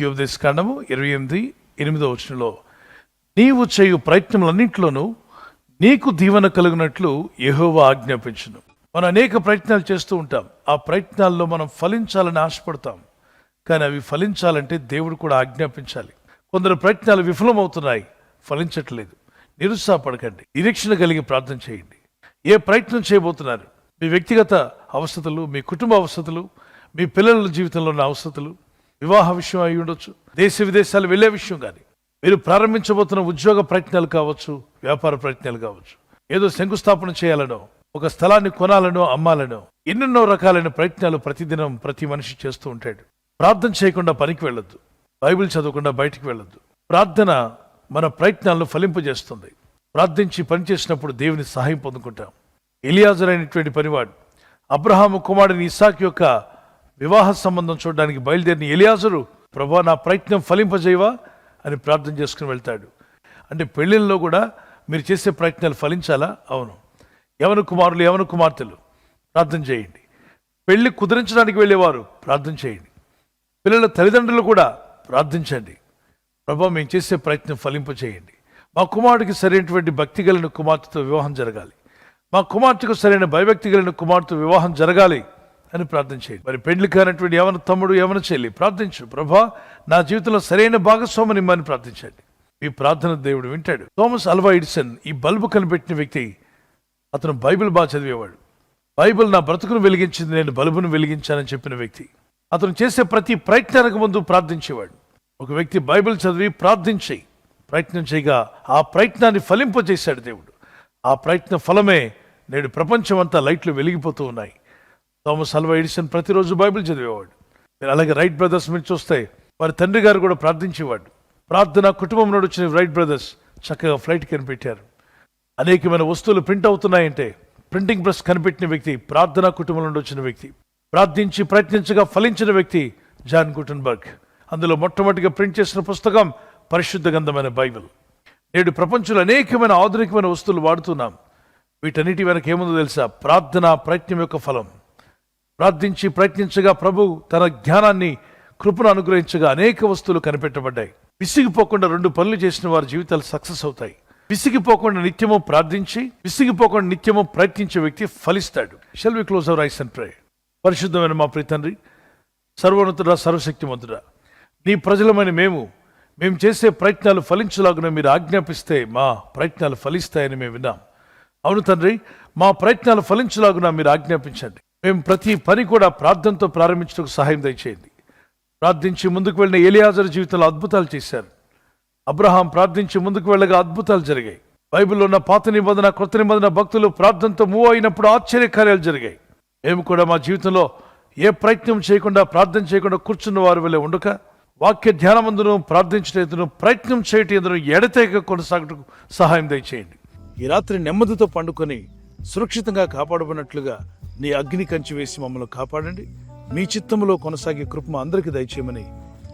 ద్వితీయోపదేశకాండము 28:8 నీవు చేయు ప్రయత్నములన్నింటిలోనూ నీకు దీవెన కలుగునట్లు యెహోవా ఆజ్ఞాపించును. మనం అనేక ప్రయత్నాలు చేస్తూ ఉంటాం. ఆ ప్రయత్నాల్లో మనం ఫలించాలని ఆశపడతాం. కానీ అవి ఫలించాలంటే దేవుడు కూడా ఆజ్ఞాపించాలి. కొందరు ప్రయత్నాలు విఫలమవుతున్నాయి, ఫలించట్లేదు. నిరుత్సాహపడకండి, నిరీక్షణ కలిగి ప్రార్థన చేయండి. ఏ ప్రయత్నం చేయబోతున్నారు? మీ వ్యక్తిగత అవసరతలు, మీ కుటుంబ అవసరతలు, మీ పిల్లల జీవితంలో ఉన్న అవసరతలు, వివాహ విషయం అయి ఉండొచ్చు, దేశ విదేశాలు వెళ్ళే విషయం కానీ, మీరు ప్రారంభించబోతున్న ఉద్యోగ ప్రయత్నాలు కావచ్చు, వ్యాపార ప్రయత్నాలు కావచ్చు, ఏదో శంకుస్థాపన చేయాలనో, ఒక స్థలాన్ని కొనాలనో అమ్మాలనో, ఎన్నెన్నో రకాలైన ప్రయత్నాలు ప్రతిదినం ప్రతి మనిషి చేస్తూ ఉంటాడు. ప్రార్థన చేయకుండా పనికి వెళ్ళొద్దు, బైబిల్ చదవకుండా బయటికి వెళ్ళొద్దు. ప్రార్థన మన ప్రయత్నాలను ఫలింపజేస్తుంది. ప్రార్థించి పనిచేసినప్పుడు దేవుని సహాయం పొందుకుంటాం. ఎలియాజరు అయినటువంటి పనివాడు అబ్రహాము కుమారుని ఇస్సాకు యొక్క వివాహ సంబంధం చూడడానికి బయలుదేరిన ఎలియాజరు, ప్రభువా నా ప్రయత్నం ఫలింపజేయవా అని ప్రార్థన చేసుకుని వెళ్తాడు. అంటే పెళ్ళిళ్ళలో కూడా మీరు చేసే ప్రయత్నాలు ఫలించాలా? అవును. యవన కుమారులు, యవన కుమార్తెలు ప్రార్థన చేయండి. పెళ్లి కుదిరించడానికి వెళ్ళేవారు ప్రార్థన చేయండి. పిల్లల తల్లిదండ్రులు కూడా ప్రార్థించండి. ప్రభువా మేము చేసే ప్రయత్నం ఫలింపచేయండి. మా కుమారుడికి సరైనటువంటి భక్తి కలిగిన కుమార్తెతో వివాహం జరగాలి, మా కుమార్తెకు సరైన భయభక్తి కలిగిన కుమార్తె వివాహం జరగాలి అని ప్రార్థన చేయండి. మరి పెళ్లి కానటువంటి యవన తమ్ముడు, యవన చెల్లి ప్రార్థించు, ప్రభువా నా జీవితంలో సరైన భాగస్వామిని ఇమ్మని ప్రార్థించండి. మీ ప్రార్థన దేవుడు వింటాడు. థామస్ అల్వా ఎడిసన్ ఈ బల్బు కనిపెట్టిన వ్యక్తి. అతను బైబిల్ బాగా చదివేవాడు. బైబిల్ నా బ్రతుకును వెలిగించింది, నేను బల్బును వెలిగించానని చెప్పిన వ్యక్తి. అతను చేసే ప్రతి ప్రయత్నానికి ముందు ప్రార్థించేవాడు. ఒక వ్యక్తి బైబిల్ చదివి ప్రార్థించి ప్రయత్నం చేయగా ఆ ప్రయత్నాన్ని ఫలింపజేశాడు దేవుడు. ఆ ప్రయత్న ఫలమే నేడు ప్రపంచం అంతా లైట్లు వెలిగిపోతూ ఉన్నాయి. థామస్ అల్వా ఎడిసన్ ప్రతిరోజు బైబిల్ చదివేవాడు. మీరు అలాగే రైట్ బ్రదర్స్ మీరు చూస్తే వారి తండ్రి గారు కూడా ప్రార్థించేవాడు. ప్రార్థన కుటుంబం నుండి వచ్చిన రైట్ బ్రదర్స్ చక్కగా ఫ్లైట్ కనిపెట్టారు. అనేకమైన వస్తువులు ప్రింట్ అవుతున్నాయంటే ప్రింటింగ్ ప్రెస్ కనిపెట్టిన వ్యక్తి ప్రార్థనా కుటుంబం నుండి వచ్చిన వ్యక్తి. ప్రార్థించి ప్రయత్నించగా ఫలించిన వ్యక్తి జాన్ గుటెన్బర్గ్. అందులో మొట్టమొదటిగా ప్రింట్ చేసిన పుస్తకం పరిశుద్ధ గ్రంథమైన బైబిల్. నేడు ప్రపంచంలో అనేకమైన ఆధునికమైన వస్తువులు వాడుతున్నాం. వీటన్నిటి వెనక ఏముందో తెలుసా? ప్రార్థన ప్రయత్నం యొక్క ఫలం. ప్రార్థించి ప్రయత్నించగా ప్రభు తన జ్ఞానాన్ని, కృపను అనుగ్రహించగా అనేక వస్తువులు కనిపెట్టబడ్డాయి. విసిగిపోకుండా 2 పనులు చేసిన వారి జీవితాలు సక్సెస్ అవుతాయి. విసిగిపోకుండా నిత్యము ప్రార్థించి, విసిగిపోకుండా నిత్యము ప్రయత్నించే వ్యక్తి ఫలిస్తాడు. Shall we close our eyes and pray. పరిశుద్ధమైన మా ప్రియ తండ్రి, సర్వోన్నతుడా, సర్వశక్తిమంతుడా, నీ ప్రజలమైన మేము చేసే ప్రయత్నాలు ఫలించలాగున మీరు ఆజ్ఞాపిస్తే మా ప్రయత్నాలు ఫలిస్తాయని మేము విన్నాం. అవును తండ్రి, మా ప్రయత్నాలు ఫలించలాగున మీరు ఆజ్ఞాపించండి. మేము ప్రతి పని కూడా ప్రార్థనతో ప్రారంభించడానికి సహాయం దయచేయండి. ప్రార్థించి ముందుకు వెళ్ళిన ఎలియాజరు జీవితంలో అద్భుతాలు చేశారు. అబ్రహాం ప్రార్థించి ముందుకు వెళ్ళగా అద్భుతాలు జరిగాయి. బైబిల్లో ఉన్న పాత నిబంధన, కొత్త నిబంధన భక్తులు ప్రార్థనతో మూవ్ అయినప్పుడు ఆశ్చర్యకార్యాలు జరిగాయి. మేము కూడా మా జీవితంలో ఏ ప్రయత్నం చేయకుండా, ప్రార్థన చేయకుండా కూర్చున్న వారి వల్లే ఉండక, వాక్య ధ్యానమందును, ప్రార్థించటందును, ప్రయత్నం చేయటం ఎడతెగక కొనసాగటకు సహాయం దయచేయండి. ఈ రాత్రి నెమ్మదితో పండుకొని సురక్షితంగా కాపాడబడినట్లుగా నీ అగ్ని కంచి వేసి మమ్మల్ని కాపాడండి. మీ చిత్తములో కొనసాగే కృప అందరికీ దయచేయమని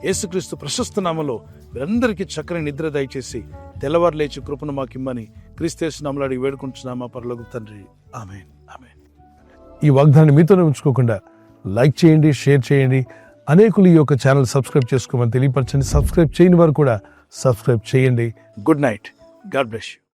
యేసుక్రీస్తు ప్రశస్త నామములో మీరందరికీ చక్కని నిద్ర దయచేసి తెల్లవారు లేచి కృపను మాకిమ్మని క్రీస్తు నామములో అడిగి వేడుకుంటున్నామా పరలోక తండ్రి. ఆమేన్, ఆమేన్. ఈ వాగ్దాన్ని మీతోనే ఉంచుకోకుండా లైక్ చేయండి, షేర్ చేయండి. అనేకులు ఈ యొక్క ఛానల్ సబ్స్క్రైబ్ చేసుకోమని తెలియపరచండి. సబ్స్క్రైబ్ చేయని వారు కూడా సబ్స్క్రైబ్ చేయండి. Good night. God bless you.